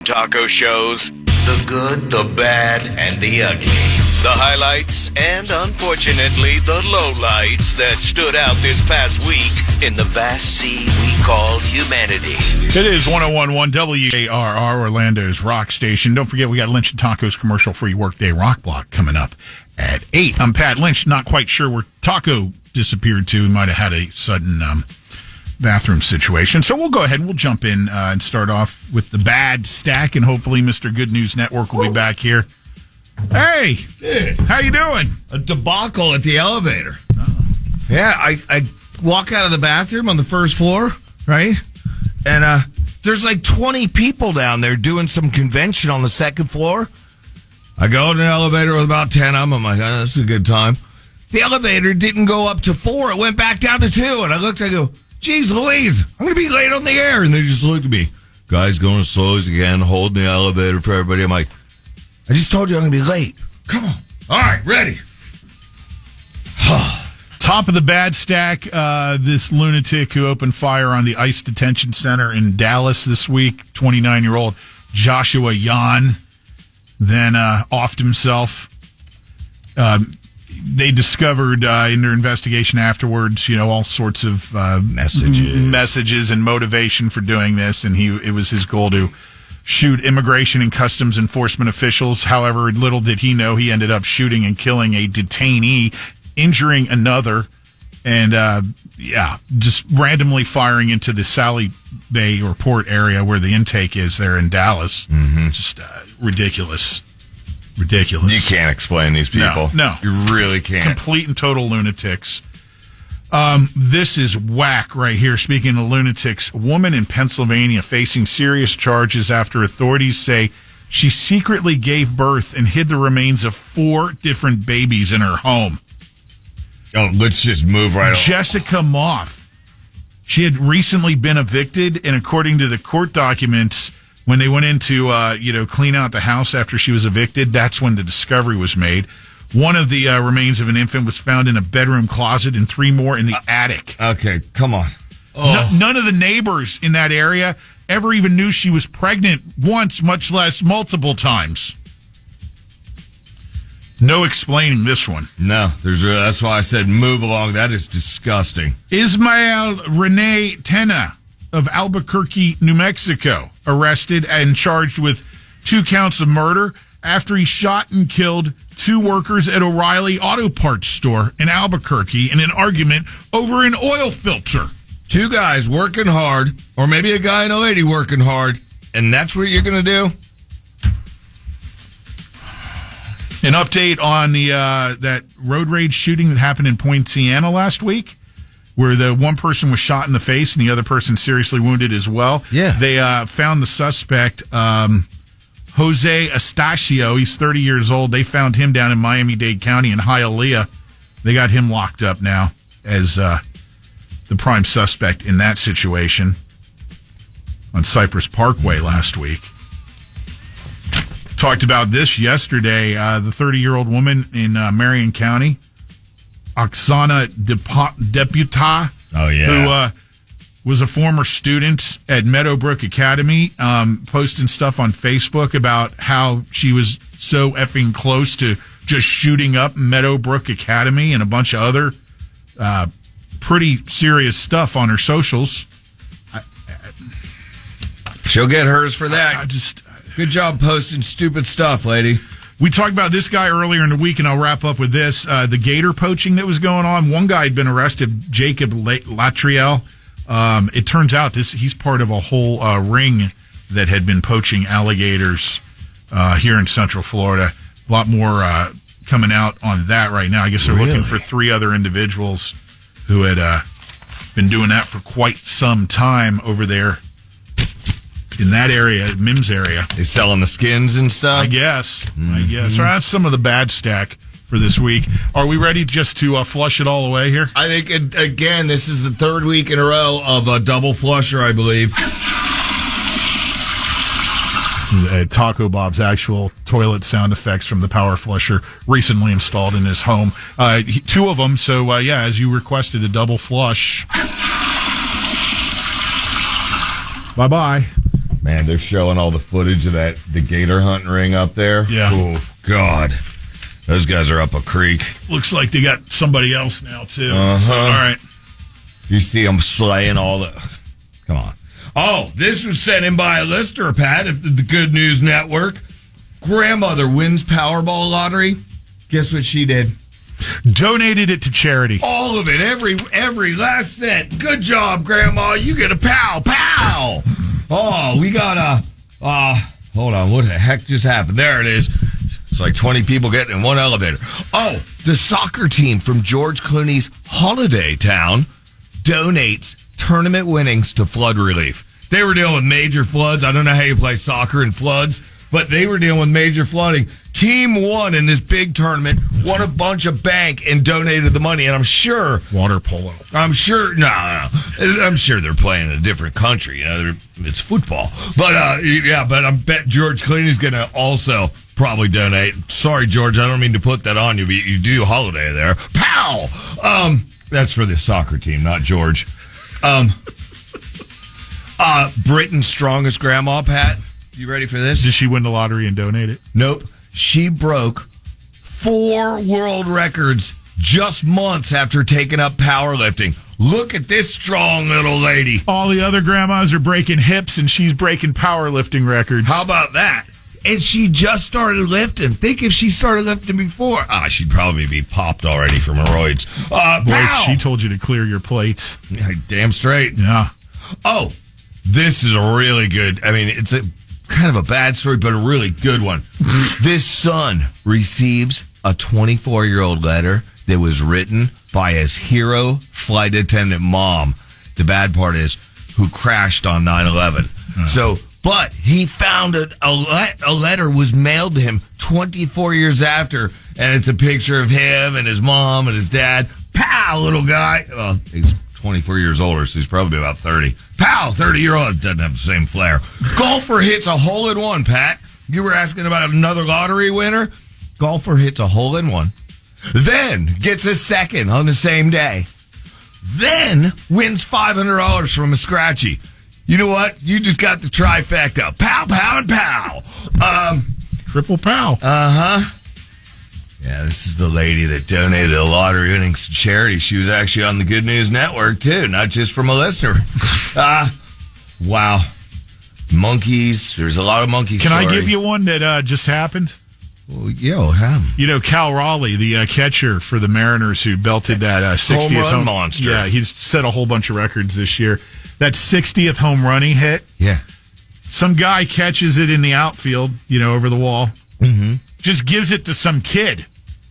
taco shows. The good, the bad, and the ugly. The highlights and, unfortunately, the lowlights that stood out this past week in the vast sea we call humanity. It is 101.1 WARR, Orlando's rock station. Don't forget, we got Lynch and Taco's commercial-free workday rock block coming up at 8. I'm Pat Lynch, not quite sure where Taco disappeared to. He might have had a sudden bathroom situation. So we'll go ahead and we'll jump in and start off with the bad stack, and hopefully Mr. Good News Network will be back here. Hey, how you doing? A debacle at the elevator. Oh. Yeah, I walk out of the bathroom on the first floor, right? And there's like 20 people down there doing some convention on the second floor. I go in an elevator with about 10 of them. I'm like, oh, this is a good time. The elevator didn't go up to 4. It went back down to 2. And I looked, I go, geez Louise, I'm going to be late on the air. And they just looked at me. Guys going as slow as again, holding the elevator for everybody. I'm like, I just told you I'm going to be late. Come on. All right, ready. Top of the bad stack, this lunatic who opened fire on the ICE detention center in Dallas this week, 29-year-old Joshua Yan, then offed himself. They discovered in their investigation afterwards, all sorts of messages and motivation for doing this, and it was his goal to shoot immigration and customs enforcement officials. However, little did he know he ended up shooting and killing a detainee, injuring another, and just randomly firing into the Sally Bay or Port area where the intake is there in Dallas. Mm-hmm. Just ridiculous. Ridiculous. You can't explain these people. No. You really can't. Complete and total lunatics. This is whack right here. Speaking of lunatics, a woman in Pennsylvania facing serious charges after authorities say she secretly gave birth and hid the remains of 4 different babies in her home. Oh, let's just move right on. Jessica Moth. She had recently been evicted, and according to the court documents, when they went in to clean out the house after she was evicted, that's when the discovery was made. One of the remains of an infant was found in a bedroom closet and 3 more in the attic. Okay, come on. Oh. None of the neighbors in that area ever even knew she was pregnant once, much less multiple times. No explaining this one. No, that's why I said move along. That is disgusting. Ismael Rene Tena of Albuquerque, New Mexico, arrested and charged with 2 counts of murder after he shot and killed 2 workers at O'Reilly Auto Parts store in Albuquerque in an argument over an oil filter. 2 guys working hard, or maybe a guy and a lady working hard, and that's what you're going to do? An update on the that road rage shooting that happened in Poinciana last week, where the one person was shot in the face and the other person seriously wounded as well. Yeah. They found the suspect, Jose Estacio. He's 30 years old. They found him down in Miami-Dade County in Hialeah. They got him locked up now as the prime suspect in that situation on Cypress Parkway last week. Talked about this yesterday. The 30-year-old woman in Marion County, Oksana Deputa, who was a former student at Meadowbrook Academy, posting stuff on Facebook about how she was so effing close to just shooting up Meadowbrook Academy and a bunch of other pretty serious stuff on her socials. She'll get hers for that. Good job posting stupid stuff, lady. We talked about this guy earlier in the week, and I'll wrap up with this. The gator poaching that was going on. One guy had been arrested, Jacob Latriel. It turns out he's part of a whole ring that had been poaching alligators here in Central Florida. A lot more coming out on that right now. I guess they're looking for 3 other individuals who had been doing that for quite some time over there in that area, Mims area. They selling the skins and stuff? I guess. So that's some of the bad stack for this week. Are we ready just to flush it all away here? I think, again, this is the 3rd week in a row of a double flusher, I believe. This is Taco Bob's actual toilet sound effects from the power flusher recently installed in his home. 2 of them, so as you requested, a double flush. Bye-bye. Man, they're showing all the footage of the gator hunting ring up there. Yeah. Oh, God. Those guys are up a creek. Looks like they got somebody else now, too. Uh-huh. So, all right. You see them slaying all the... Come on. Oh, this was sent in by a listener, Pat, of the Good News Network. Grandmother wins Powerball lottery. Guess what she did? Donated it to charity. All of it, every last cent. Good job, Grandma. You get a pow. Oh, we got hold on. What the heck just happened? There it is. It's like 20 people getting in one elevator. Oh, the soccer team from George Clooney's holiday town donates tournament winnings to flood relief. They were dealing with major floods. I don't know how you play soccer in floods, but they were dealing with major flooding. Team won in this big tournament, won a bunch of bank, and donated the money. And I'm sure... Water polo. I'm sure... No. I'm sure they're playing in a different country. It's football. But, but I bet George Clooney's going to also probably donate. Sorry, George, I don't mean to put that on you, but you do holiday there. Pow! That's for the soccer team, not George. Britain's strongest grandma, Pat. You ready for this? Did she win the lottery and donate it? Nope. She broke 4 world records just months after taking up powerlifting. Look at this strong little lady. All the other grandmas are breaking hips, and she's breaking powerlifting records. How about that? And she just started lifting. Think if she started lifting before. She'd probably be popped already from roids. Boy, she told you to clear your plates. Yeah, damn straight. Yeah. Oh, this is a really good, it's a kind of a bad story, but a really good one. This son receives a 24-year-old letter that was written by his hero flight attendant mom. The bad part is who crashed on 9/11. But he found a letter was mailed to him 24 years after, and it's a picture of him and his mom and his dad. Pow, little guy. Well, he's 24 years older, so he's probably about 30. Pow, 30-year-old doesn't have the same flair. Golfer hits a hole-in-one, Pat. You were asking about another lottery winner? Golfer hits a hole-in-one. Then gets a second on the same day. Then wins $500 from a scratchy. You know what? You just got the trifecta. Pow, pow, and pow. Triple pow. Uh-huh. Yeah, this is the lady that donated the lottery winnings to charity. She was actually on the Good News Network, too, not just from a listener. Wow. Monkeys. There's a lot of monkey Can story. I give you one that just happened? Well, yeah, what happened? You know, Cal Raleigh, the catcher for the Mariners who belted that 60th home run monster. Yeah, he's set a whole bunch of records this year. That 60th home run he hit. Yeah. Some guy catches it in the outfield, over the wall. Mm-hmm. Just gives it to some kid.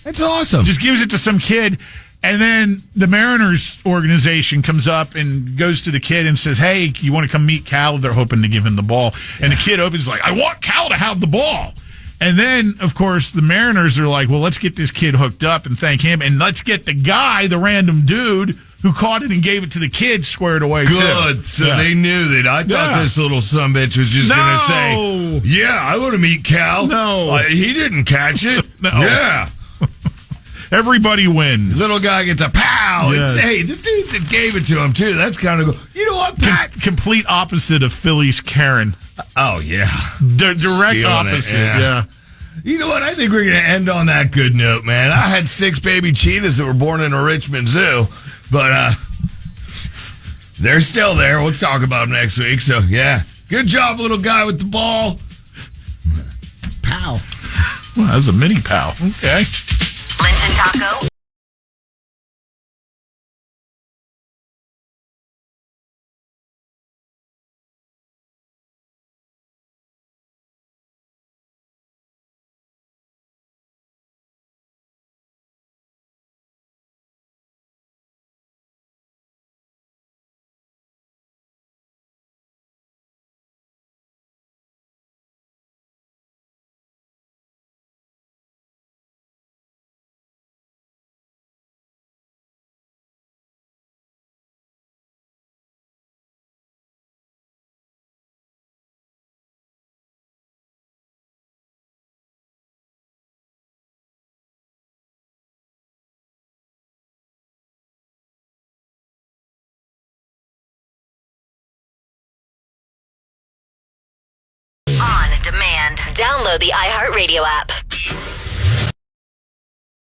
That's awesome. Just gives it to some kid. And then the Mariners organization comes up and goes to the kid and says, hey, you want to come meet Cal? They're hoping to give him the ball. And the kid opens like, I want Cal to have the ball. And then, of course, the Mariners are like, well, let's get this kid hooked up and thank him. And let's get the guy, the random dude who caught it and gave it to the kid, squared away, Good. too. So they knew that. I thought this little sumbitch was just going to say, yeah, I want to meet Cal. No. He didn't catch it. No. Yeah. Everybody wins. Little guy gets a pow. Yes. Hey, the dude that gave it to him, too, that's kind of cool. You know what, Pat? Complete opposite of Philly's Karen. Oh, yeah. Direct Stealing opposite, it, yeah. You know what? I think we're going to end on that good note, man. I had 6 baby cheetahs that were born in a Richmond zoo, but they're still there. We'll talk about them next week. So, yeah. Good job, little guy with the ball. Pow. Well, that was a mini pow. Okay. Lynch and Taco. Download the iHeartRadio app.